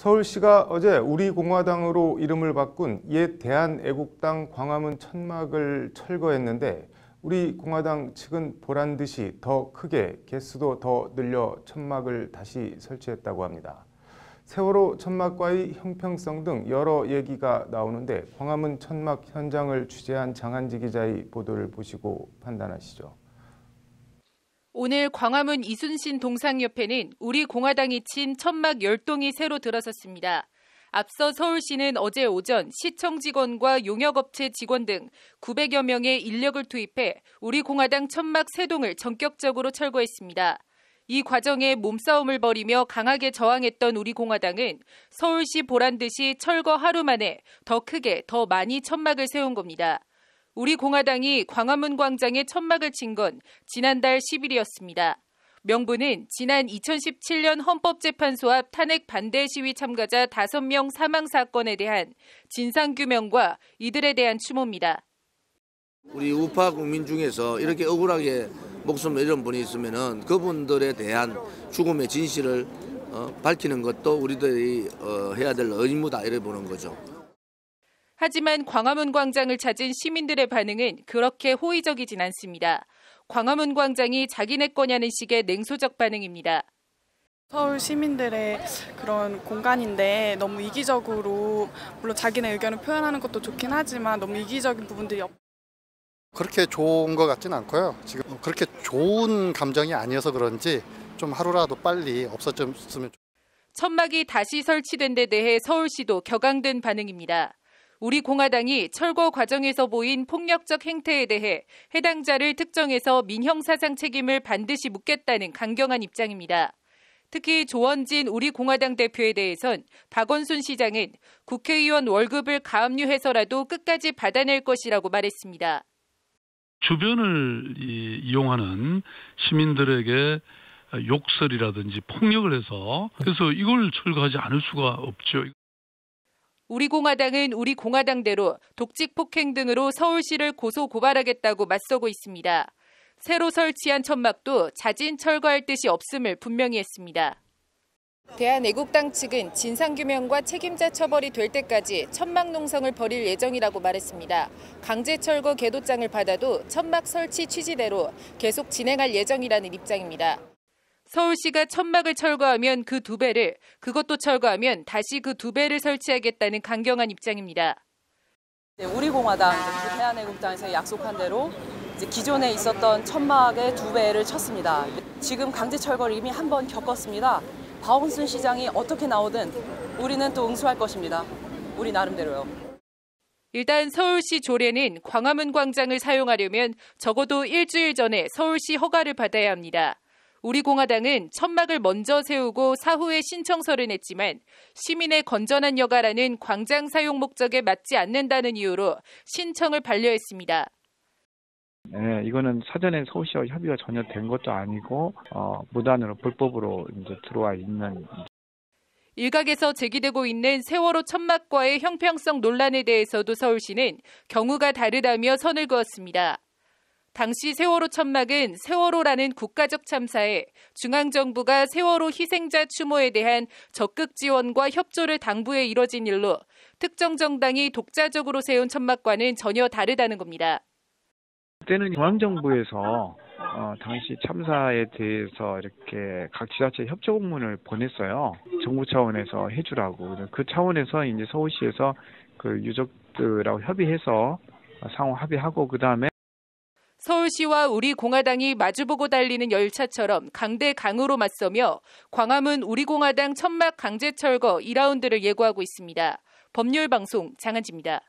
서울시가 어제 우리공화당으로 이름을 바꾼 옛 대한애국당 광화문 천막을 철거했는데 우리공화당 측은 보란 듯이 더 크게 개수도 더 늘려 천막을 다시 설치했다고 합니다. 세월호 천막과의 형평성 등 여러 얘기가 나오는데 광화문 천막 현장을 취재한 장한지 기자의 보도를 보시고 판단하시죠. 오늘 광화문 이순신 동상옆에는 우리공화당이 친 천막 10동이 새로 들어섰습니다. 앞서 서울시는 어제 오전 시청 직원과 용역업체 직원 등 900여 명의 인력을 투입해 우리공화당 천막 3동을 전격적으로 철거했습니다. 이 과정에 몸싸움을 벌이며 강하게 저항했던 우리공화당은 서울시 보란 듯이 철거 하루 만에 더 크게 더 많이 천막을 세운 겁니다. 우리공화당이 광화문 광장에 천막을 친 건 지난달 10일이었습니다. 명분은 지난 2017년 헌법재판소 앞 탄핵 반대 시위 참가자 5명 사망 사건에 대한 진상규명과 이들에 대한 추모입니다. 우리 우파 국민 중에서 이렇게 억울하게 목숨을 잃은 분이 있으면 그분들에 대한 죽음의 진실을 밝히는 것도 우리들이 해야 될 의무다 이래 보는 거죠. 하지만 광화문 광장을 찾은 시민들의 반응은 그렇게 호의적이진 않습니다. 광화문 광장이 자기네 거냐는 식의 냉소적 반응입니다. 서울 시민들의 그런 공간인데 너무 이기적으로 물론 자기네 의견을 표현하는 것도 좋긴 하지만 너무 이기적인 부분들이 그렇게 좋은 것 같지는 않고요. 지금 그렇게 좋은 감정이 아니어서 그런지 좀 하루라도 빨리 없어졌으면 좋겠습니다. 천막이 다시 설치된 데 대해 서울시도 격앙된 반응입니다. 우리공화당이 철거 과정에서 보인 폭력적 행태에 대해 해당자를 특정해서 민형사상 책임을 반드시 묻겠다는 강경한 입장입니다. 특히 조원진 우리공화당 대표에 대해선 박원순 시장은 국회의원 월급을 가압류해서라도 끝까지 받아낼 것이라고 말했습니다. 주변을 이용하는 시민들에게 욕설이라든지 폭력을 해서 그래서 이걸 철거하지 않을 수가 없죠. 우리공화당은 우리공화당대로 독직 폭행 등으로 서울시를 고소 고발하겠다고 맞서고 있습니다. 새로 설치한 천막도 자진 철거할 뜻이 없음을 분명히 했습니다. 대한애국당 측은 진상규명과 책임자 처벌이 될 때까지 천막 농성을 벌일 예정이라고 말했습니다. 강제 철거 계도장을 받아도 천막 설치 취지대로 계속 진행할 예정이라는 입장입니다. 서울시가 천막을 철거하면 그 2배를, 그것도 철거하면 다시 그 2배를 설치하겠다는 강경한 입장입니다. 우리공화당, 대한애국당에서 약속한 대로 기존에 있었던 천막의 2배를 쳤습니다. 지금 강제 철거를 이미 한 번 겪었습니다. 박원순 시장이 어떻게 나오든 우리는 또 응수할 것입니다. 우리 나름대로요. 일단 서울시 조례는 광화문 광장을 사용하려면 적어도 일주일 전에 서울시 허가를 받아야 합니다. 우리공화당은 천막을 먼저 세우고 사후에 신청서를 냈지만 시민의 건전한 여가라는 광장 사용 목적에 맞지 않는다는 이유로 신청을 반려했습니다. 네, 이거는 사전에 서울시와 협의가 전혀 된 것도 아니고 무단으로 불법으로 이제 들어와 있는. 일각에서 제기되고 있는 세월호 천막과의 형평성 논란에 대해서도 서울시는 경우가 다르다며 선을 그었습니다. 당시 세월호 천막은 세월호라는 국가적 참사에 중앙정부가 세월호 희생자 추모에 대한 적극 지원과 협조를 당부해 이뤄진 일로 특정 정당이 독자적으로 세운 천막과는 전혀 다르다는 겁니다. 그때는 중앙정부에서 당시 참사에 대해서 이렇게 각 지자체 협조 공문을 보냈어요. 정부 차원에서 해주라고. 그 차원에서 이제 서울시에서 그 유족들하고 협의해서 상호 합의하고 그 다음에 서울시와 우리공화당이 마주보고 달리는 열차처럼 강대강으로 맞서며 광화문 우리공화당 천막 강제 철거 2라운드를 예고하고 있습니다. 법률방송 장한지입니다.